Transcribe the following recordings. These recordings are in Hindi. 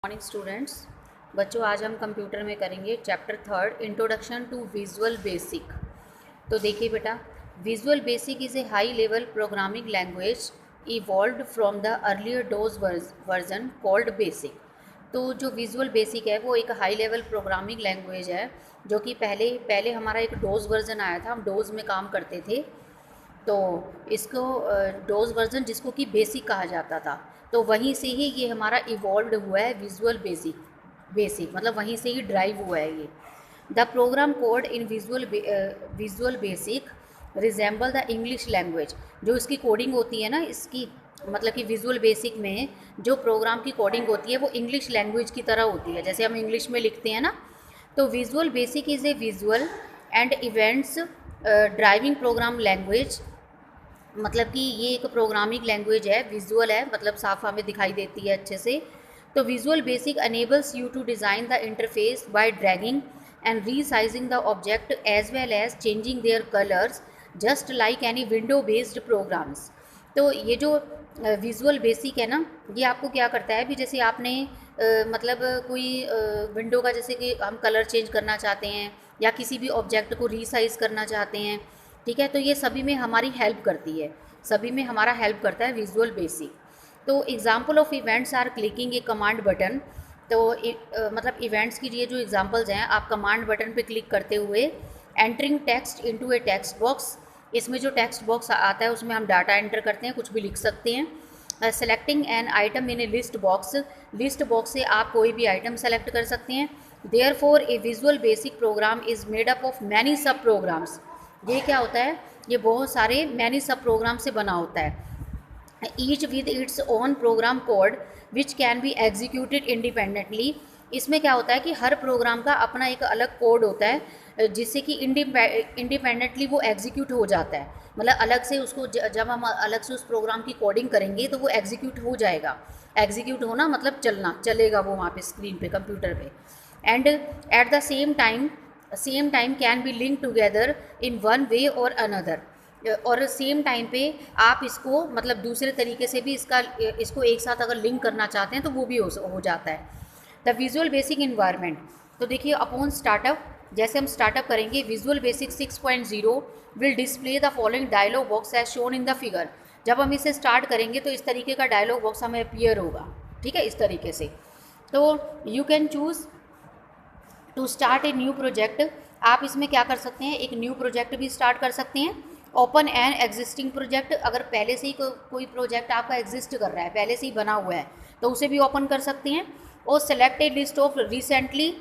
Morning students. बच्चों, आज हम कंप्यूटर में करेंगे chapter 3 introduction to visual basic. तो देखिए बेटा, visual basic is a high level programming language evolved from the earlier DOS version called basic. तो जो विजुअल बेसिक है वो एक हाई लेवल प्रोग्रामिंग लैंग्वेज है जो कि पहले हमारा एक डोज वर्जन आया था, हम डोज में काम करते थे। तो इसको डोज वर्जन जिसको कि बेसिक कहा जाता था, तो वहीं से ही ये हमारा इवॉल्व हुआ है विजुअल बेसिक मतलब वहीं से ही ड्राइव हुआ है ये। The program code in visual basic resemble the English language. जो इसकी कोडिंग होती है ना, इसकी मतलब कि विजुअल बेसिक में जो प्रोग्राम की कोडिंग होती है वो इंग्लिश लैंग्वेज की तरह होती है, जैसे हम इंग्लिश में लिखते हैं ना। तो visual basic is A visual and events driving programme language. मतलब कि ये एक प्रोग्रामिंग लैंग्वेज है, विजुअल है, मतलब साफ हमें दिखाई देती है अच्छे से। तो visual basic enables you to design the interface by dragging and resizing the object as well as changing their colours just like any window based programs. तो ये जो विजुअल बेसिक है ना, ये आपको क्या करता है भी, जैसे आपने मतलब कोई विंडो का जैसे कि हम कलर चेंज करना चाहते हैं या किसी भी ऑब्जेक्ट को रीसाइज करना चाहते हैं, ठीक है, तो ये सभी में हमारी हेल्प करती है, सभी में हमारा हेल्प करता है विजुअल बेसिक। तो example of events are clicking a command button. तो मतलब इवेंट्स की ये जो एग्जाम्पल्स हैं, आप कमांड बटन पे क्लिक करते हुए एंटरिंग टेक्स्ट इनटू ए टेक्स्ट बॉक्स, इसमें जो टेक्स्ट बॉक्स आता है उसमें हम डाटा एंटर करते हैं, कुछ भी लिख सकते हैं। Selecting an item in A list box, list box से आप कोई भी आइटम सेलेक्ट कर सकते हैं। Therefore A visual basic programme is made up of many सब प्रोग्राम्स। ये क्या होता है, ये बहुत सारे मैनी सब प्रोग्राम से बना होता है। Each with its own program code which can be executed independently. इसमें क्या होता है कि हर प्रोग्राम का अपना एक अलग कोड होता है जिससे कि इंडिपेंडेंटली वो एग्जीक्यूट हो जाता है। मतलब अलग से उसको जब हम अलग से उस प्रोग्राम की कोडिंग करेंगे तो वो एग्जीक्यूट हो जाएगा। एग्जीक्यूट होना मतलब चलेगा वो वहाँ पे स्क्रीन पे, कंप्यूटर पे। And at the same time can be link together in one way और अनदर। और सेम टाइम पे आप इसको मतलब दूसरे तरीके से भी इसको एक साथ अगर लिंक करना चाहते हैं तो वो भी हो जाता है। The visual basic environment. तो देखिए, अपॉन स्टार्टअप, जैसे हम स्टार्टअप करेंगे, visual basic 6.0 will display the following dialog box as shown in the figure. जब हम इसे स्टार्ट करेंगे तो इस तरीके का डायलॉग बॉक्स हमें अपीयर होगा, ठीक है, इस तरीके से। तो you can choose to start a new project. आप इसमें क्या कर सकते हैं, एक न्यू प्रोजेक्ट भी स्टार्ट कर सकते हैं। ओपन एन एग्जिस्टिंग प्रोजेक्ट, अगर पहले से ही कोई प्रोजेक्ट आपका एग्जिस्ट कर रहा है, पहले से ही बना हुआ है, तो उसे भी ओपन कर सकते हैं। और select a list of recently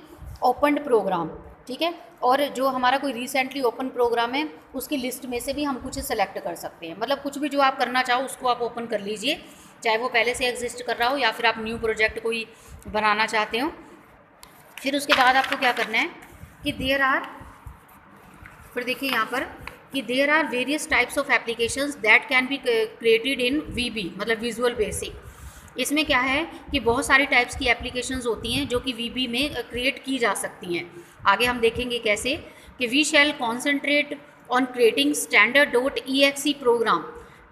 opened program, ठीक है, और जो हमारा कोई रिसेंटली ओपन प्रोग्राम है उसकी लिस्ट में से भी हम कुछ सेलेक्ट कर सकते हैं। मतलब कुछ भी जो आप करना चाहो उसको आप ओपन कर लीजिए, चाहे वो पहले से एग्जिस्ट कर रहा हो या फिर आप न्यू प्रोजेक्ट कोई बनाना चाहते हो। फिर उसके बाद आपको क्या करना है कि फिर देखिए यहाँ पर कि there are various types of applications that can be created in VB, मतलब विजुअल बेसिक। इसमें क्या है कि बहुत सारी टाइप्स की एप्लीकेशंस होती हैं जो कि वीबी में क्रिएट की जा सकती हैं। आगे हम देखेंगे कैसे। कि we shall concentrate on creating standard dot EXE program.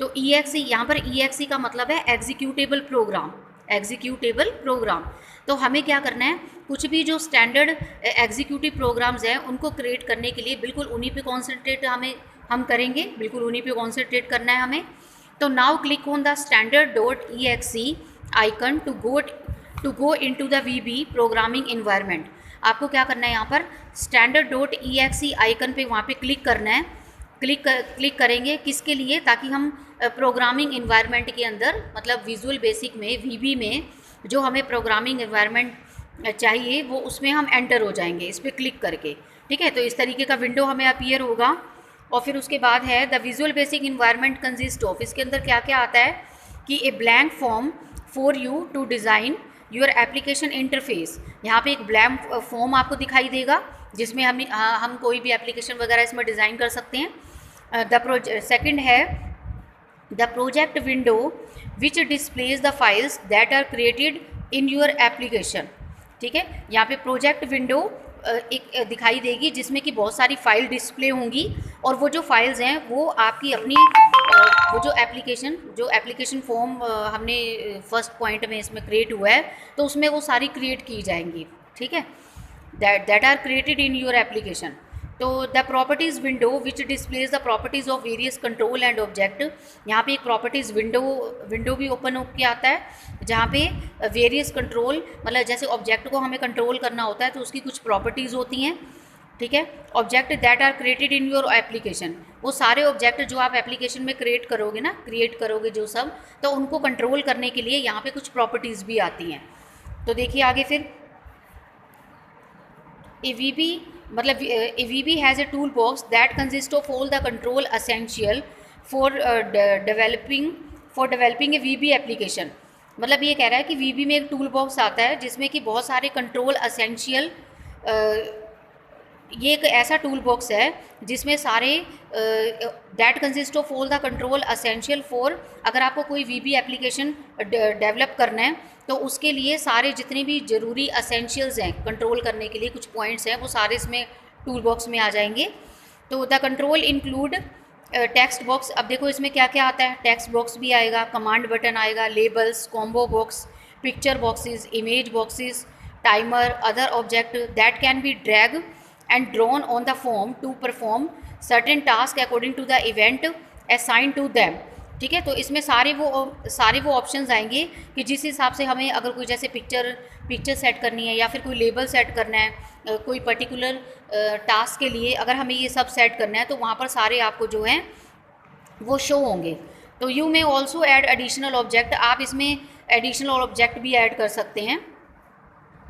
तो EXE, यहाँ पर EXE का मतलब है एग्जीक्यूटेबल प्रोग्राम, एग्जीक्यूटेबल प्रोग्राम। तो हमें क्या करना है, कुछ भी जो स्टैंडर्ड एग्जीक्यूटिव प्रोग्राम्स हैं उनको क्रिएट करने के लिए बिल्कुल उन्हीं पे कॉन्सेंट्रेट हम करेंगे, बिल्कुल उन्हीं पे कॉन्सेंट्रेट करना है हमें। तो now click on the standard dot EXE icon to go into the VB programming environment. आपको क्या करना है, यहाँ पर स्टैंडर्ड डॉट EXE आइकन पे वहाँ पे क्लिक करना है। क्लिक करेंगे किसके लिए, ताकि हम प्रोग्रामिंग इन्वायरमेंट के अंदर, मतलब विजुअल बेसिक में VB में जो हमें प्रोग्रामिंग इन्वायरमेंट चाहिए वो उसमें हम एंटर हो जाएंगे इस पर क्लिक करके, ठीक है। तो इस तरीके का विंडो हमें अपीयर होगा। और फिर उसके बाद है the visual basic environment consist of. इसके अंदर क्या क्या आता है कि a blank form for you to design your application interface. यहाँ पे एक ब्लैंक फॉर्म आपको दिखाई देगा जिसमें हम कोई भी एप्लीकेशन वगैरह इसमें डिज़ाइन कर सकते हैं। सेकंड है the project window which displays the files that are created in your application, ठीक है। यहाँ पे प्रोजेक्ट विंडो एक दिखाई देगी जिसमें कि बहुत सारी फाइल डिस्प्ले होंगी और वो जो फाइल्स हैं वो आपकी अपनी वो जो एप्लीकेशन फॉर्म हमने फर्स्ट पॉइंट में इसमें क्रिएट हुआ है, तो उसमें वो सारी क्रिएट की जाएंगी, ठीक है, that are created in your application. तो the properties window which displays the properties of various control and object, यहाँ पे एक प्रॉपर्टीज़ विंडो भी ओपन होकर आता है जहाँ पे वेरियस कंट्रोल, मतलब जैसे ऑब्जेक्ट को हमें कंट्रोल करना होता है तो उसकी कुछ प्रॉपर्टीज़ होती हैं, ठीक है। Object that are created in your application, वो सारे ऑब्जेक्ट जो आप एप्लीकेशन में क्रिएट करोगे जो सब, तो उनको कंट्रोल करने के लिए यहाँ पे कुछ प्रॉपर्टीज़ भी आती हैं। तो देखिए आगे फिर A VB has a toolbox that consists of all the control essential for developing a VB application. मतलब ये कह रहा है कि VB में एक टूल बॉक्स आता है जिसमें कि बहुत सारे कंट्रोल असेंशियल, ये एक ऐसा टूल बॉक्स है जिसमें सारे that consist of all the control essential for, अगर आपको कोई VB एप्लीकेशन डेवलप करना है तो उसके लिए सारे जितने भी ज़रूरी असेंशियल्स हैं कंट्रोल करने के लिए, कुछ पॉइंट्स हैं, वो सारे इसमें टूल बॉक्स में आ जाएंगे। तो the control include text box, अब देखो इसमें क्या क्या आता है, टेक्स्ट बॉक्स भी आएगा, कमांड बटन आएगा, labels, combo box, picture boxes, image boxes, timer, other object that can be drag and drawn on the form to perform certain task according to the event assigned to them, ठीक है। तो इसमें सारे वो ऑप्शंस आएंगे कि जिस हिसाब से हमें अगर कोई जैसे पिक्चर सेट करनी है या फिर कोई लेबल सेट करना है, कोई पर्टिकुलर टास्क के लिए अगर हमें ये सब सेट करना है तो वहाँ पर सारे आपको जो हैं वो शो होंगे। तो you may also add additional object, आप इसमें एडिशनल ऑब्जेक्ट भी ऐड कर सकते हैं।